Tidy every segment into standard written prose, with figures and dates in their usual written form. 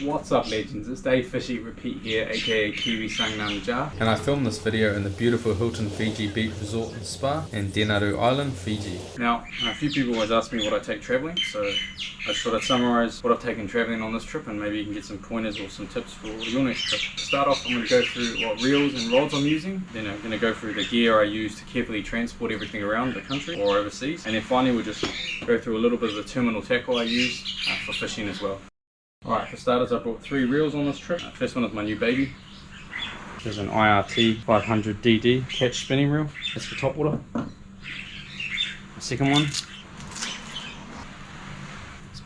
What's up legends, it's Dave Fishy Repeat here, aka Kiwi Sangnam Ja. And I filmed this video in the beautiful Hilton Fiji Beach Resort and Spa in Denaru Island, Fiji. Now, a few people always ask me what I take travelling, so I just thought I'd summarise what I've taken travelling on this trip and maybe you can get some pointers or some tips for your next trip. To start off, I'm going to go through what reels and rods I'm using, then I'm going to go through the gear I use to carefully transport everything around the country or overseas, and then finally we'll just go through a little bit of the terminal tackle I use for fishing as well. Alright, for starters I brought 3 reels on this trip. First one is my new baby. There's an IRT 500DD catch spinning reel. That's for topwater. The second one is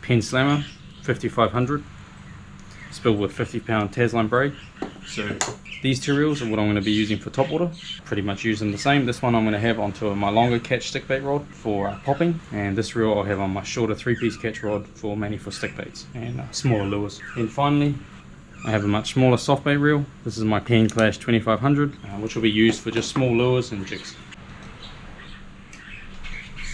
Pen Slammer 5500. It's built with 50-pound Tasline braid. So these 2 reels are what I'm going to be using for topwater. Pretty much use them the same. This one I'm going to have onto my longer catch stickbait rod for popping, and this reel I'll have on my shorter 3-piece catch rod for mainly for stickbaits and smaller lures. And finally, I have a much smaller softbait reel. This is my Pen Clash 2500, which will be used for just small lures and jigs.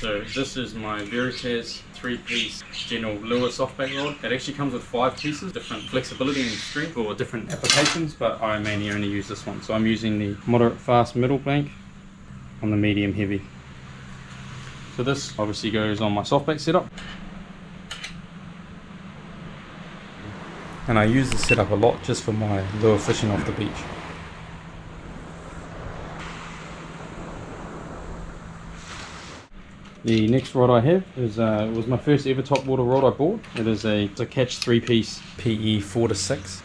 So this is my Veritas 3-piece general lure softbait rod. It actually comes with 5 pieces, different flexibility and strength for different applications, but I mainly only use this one. So I'm using the moderate fast middle blank on the medium heavy. So this obviously goes on my softbait setup. And I use this setup a lot just for my lure fishing off the beach. The next rod I have is was my first ever topwater rod I bought. It's a catch 3-piece PE 4 to 6.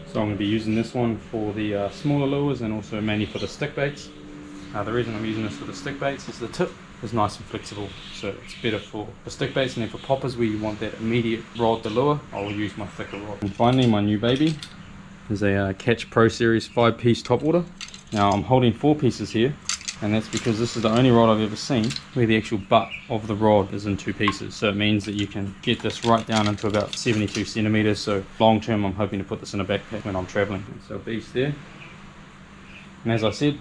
So I'm going to be using this one for the smaller lures and also mainly for the stick baits. The reason I'm using this for the stick baits is the tip is nice and flexible, so it's better for the stick baits, and then for poppers where you want that immediate rod to lure, I will use my thicker rod. And finally, my new baby is a Catch Pro Series 5-piece topwater. Now I'm holding 4 pieces here, and that's because this is the only rod I've ever seen where the actual butt of the rod is in 2 pieces. So it means that you can get this right down into about 72 centimeters. So long term, I'm hoping to put this in a backpack when I'm traveling. So a beast there. And as I said,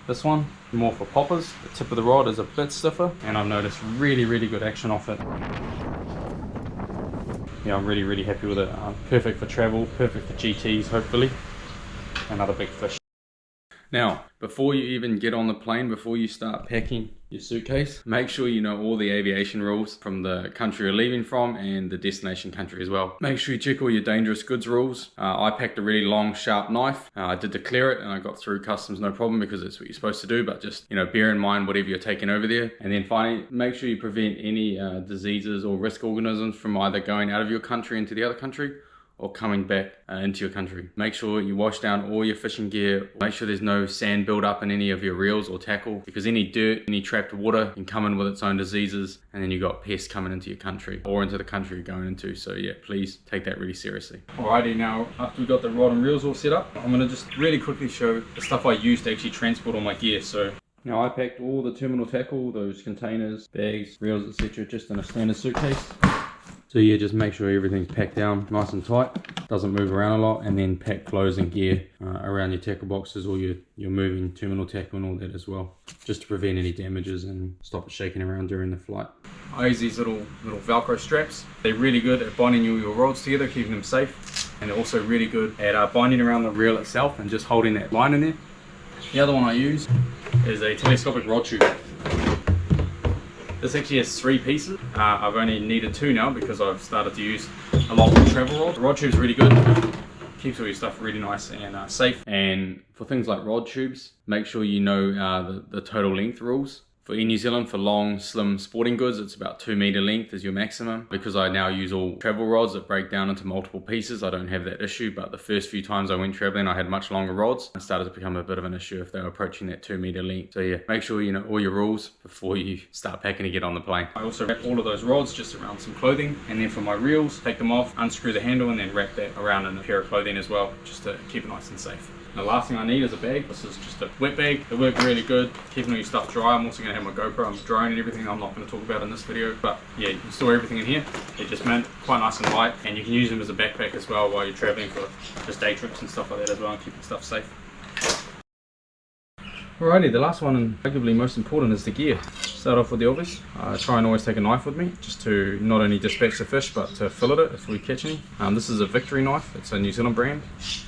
this one more for poppers. The tip of the rod is a bit stiffer, and I've noticed really good action off it. Yeah, I'm really happy with it. Perfect for travel, perfect for GTs hopefully, and other big fish. Now, before you even get on the plane, before you start packing your suitcase, make sure you know all the aviation rules from the country you're leaving from and the destination country as well. Make sure you check all your dangerous goods rules. I packed a really long, sharp knife. I did declare it and I got through customs no problem because it's what you're supposed to do, but just, bear in mind whatever you're taking over there. And then finally, make sure you prevent any diseases or risk organisms from either going out of your country into the other country or coming back into your country. Make sure you wash down all your fishing gear. Make sure there's no sand build up in any of your reels or tackle, because any dirt, any trapped water can come in with its own diseases, and then you've got pests coming into your country or into the country you're going into. So yeah, please take that really seriously. Alrighty, now after we've got the rod and reels all set up, I'm going to just really quickly show the stuff I use to actually transport all my gear. So now I packed all the terminal tackle, those containers, bags, reels, etc., just in a standard suitcase. So yeah, just make sure everything's packed down nice and tight, doesn't move around a lot, and then pack clothes and gear around your tackle boxes or your moving terminal tackle and all that as well, just to prevent any damages and stop it shaking around during the flight. I use these little Velcro straps. They're really good at binding your rods together, keeping them safe, and they're also really good at binding around the reel itself and just holding that line in there. The other one I use is a telescopic rod tube. This actually has 3 pieces. I've only needed 2 now because I've started to use a lot more travel rods. The rod tube's really good. Keeps all your stuff really nice and safe. And for things like rod tubes, make sure you know the total length rules. For in New Zealand, for long, slim sporting goods, it's about 2 meter length is your maximum. Because I now use all travel rods that break down into multiple pieces, I don't have that issue. But the first few times I went traveling, I had much longer rods. It started to become a bit of an issue if they were approaching that 2 meter length. So yeah, make sure you know all your rules before you start packing to get on the plane. I also wrap all of those rods just around some clothing. And then for my reels, take them off, unscrew the handle, and then wrap that around in a pair of clothing as well, just to keep it nice and safe. The last thing I need is a bag. This is just a wet bag. They work really good, keeping all your stuff dry. I'm also going to have my GoPro and drone and everything I'm not going to talk about in this video. But yeah, you can store everything in here. They're just meant quite nice and light, and you can use them as a backpack as well while you're traveling for just day trips and stuff like that as well, and keeping stuff safe. Alrighty, the last one and arguably most important is the gear. Start off with the obvious. I try and always take a knife with me, just to not only dispatch the fish, but to fillet it if we catch any. This is a Victory knife, it's a New Zealand brand.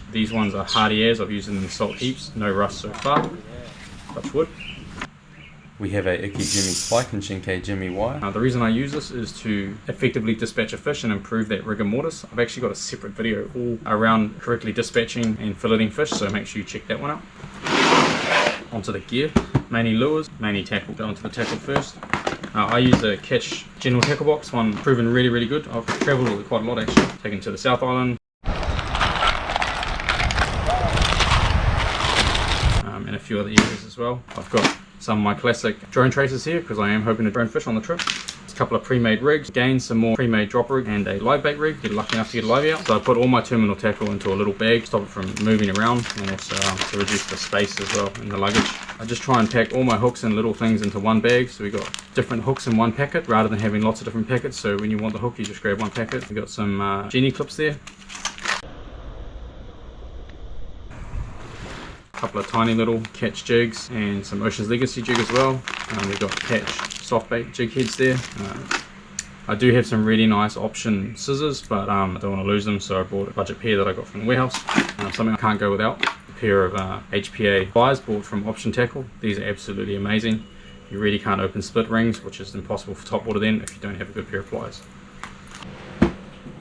These ones are hardy as, I've used them in salt heaps, no rust so far. Touch wood. We have a Iki Jimmy spike and Shinkai Jimmy wire. The reason I use this is to effectively dispatch a fish and improve that rigor mortis. I've actually got a separate video all around correctly dispatching and filleting fish, so make sure you check that one out. Onto the gear, mainly lures, mainly tackle. Go onto the tackle first. I use a Catch general tackle box, one proven really good. I've travelled with it quite a lot actually. Taken to the South Island. And a few other areas as well. I've got some of my classic drone tracers here because I am hoping to drone fish on the trip. A couple of pre-made rigs, again some more pre-made drop rig and a live bait rig. Get lucky enough to get a live out. So I put all my terminal tackle into a little bag, stop it from moving around, and also to reduce the space as well in the luggage. I just try and pack all my hooks and little things into one bag, so we got different hooks in one packet rather than having lots of different packets. So when you want the hook, you just grab one packet. We got some genie clips there. Couple of tiny little Catch jigs and some Ocean's Legacy jig as well. We've got Catch soft bait jig heads there. I do have some really nice option scissors, but I don't want to lose them, so I bought a budget pair that I got from the warehouse. Something I can't go without. A pair of HPA pliers bought from Option Tackle. These are absolutely amazing. You really can't open split rings, which is impossible for topwater then if you don't have a good pair of pliers.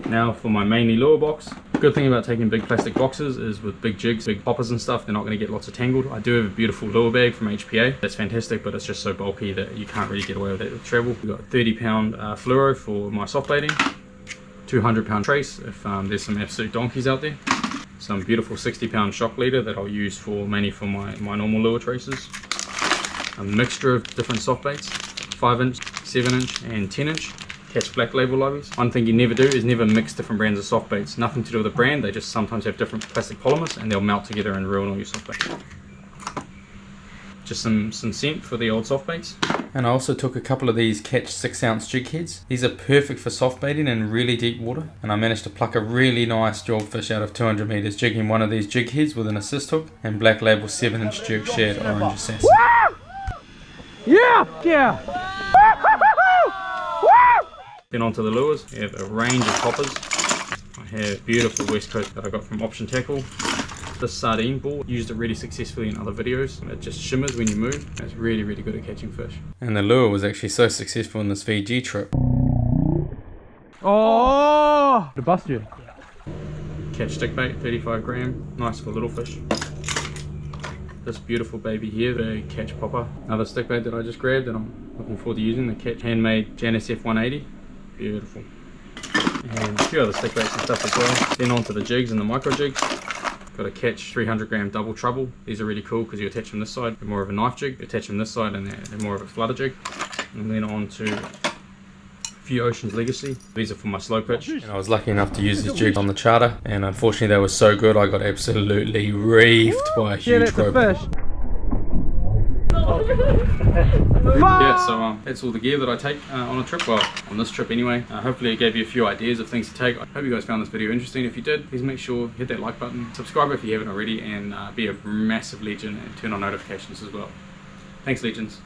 Now for my mainly lure box. Good thing about taking big plastic boxes is with big jigs, big poppers and stuff, they're not going to get lots of tangled. I do have a beautiful lure bag from HPA. That's fantastic, but it's just so bulky that you can't really get away with it with travel. We've got 30-pound fluoro for my soft baiting, 200-pound trace if there's some absolute donkeys out there. Some beautiful 60-pound shock leader that I'll use for mainly for my normal lure traces. A mixture of different soft baits, 5-inch, 7-inch and 10-inch. Catch black label liveys. One thing you never do is never mix different brands of soft baits. Nothing to do with the brand, they just sometimes have different plastic polymers and they'll melt together and ruin all your soft baits. Just some scent for the old soft baits. And I also took a couple of these Catch 6-ounce jig heads. These are perfect for soft baiting in really deep water. And I managed to pluck a really nice jawfish out of 200 meters jigging one of these jig heads with an assist hook and black label 7-inch jerk shad orange assassin. Yeah! Then onto the lures, we have a range of poppers. I have beautiful West Coast that I got from Option Tackle. This sardine board, used it really successfully in other videos. It just shimmers when you move. It's really good at catching fish. And the lure was actually so successful in this Fiji trip. Oh! To bust you. Catch stick bait, 35 gram, nice for little fish. This beautiful baby here, the Catch popper. Another stick bait that I just grabbed and I'm looking forward to using, the Catch handmade Jan SF 180. Beautiful. And a few other stick baits and stuff as well. Then onto the jigs and the micro jigs. Got a Catch 300 gram double trouble. These are really cool because you attach them this side, they're more of a knife jig. You attach them this side and they're more of a flutter jig. And then on to a few Ocean's Legacy. These are for my slow pitch. And I was lucky enough to use these jigs on the charter. And unfortunately they were so good I got absolutely reefed by a huge rope. Yeah, so that's all the gear that I take on a trip, well, on this trip anyway. Hopefully it gave you a few ideas of things to take. I hope you guys found this video interesting. If you did, please make sure hit that like button, subscribe if you haven't already, and be a massive legend and turn on notifications as well. Thanks, legends.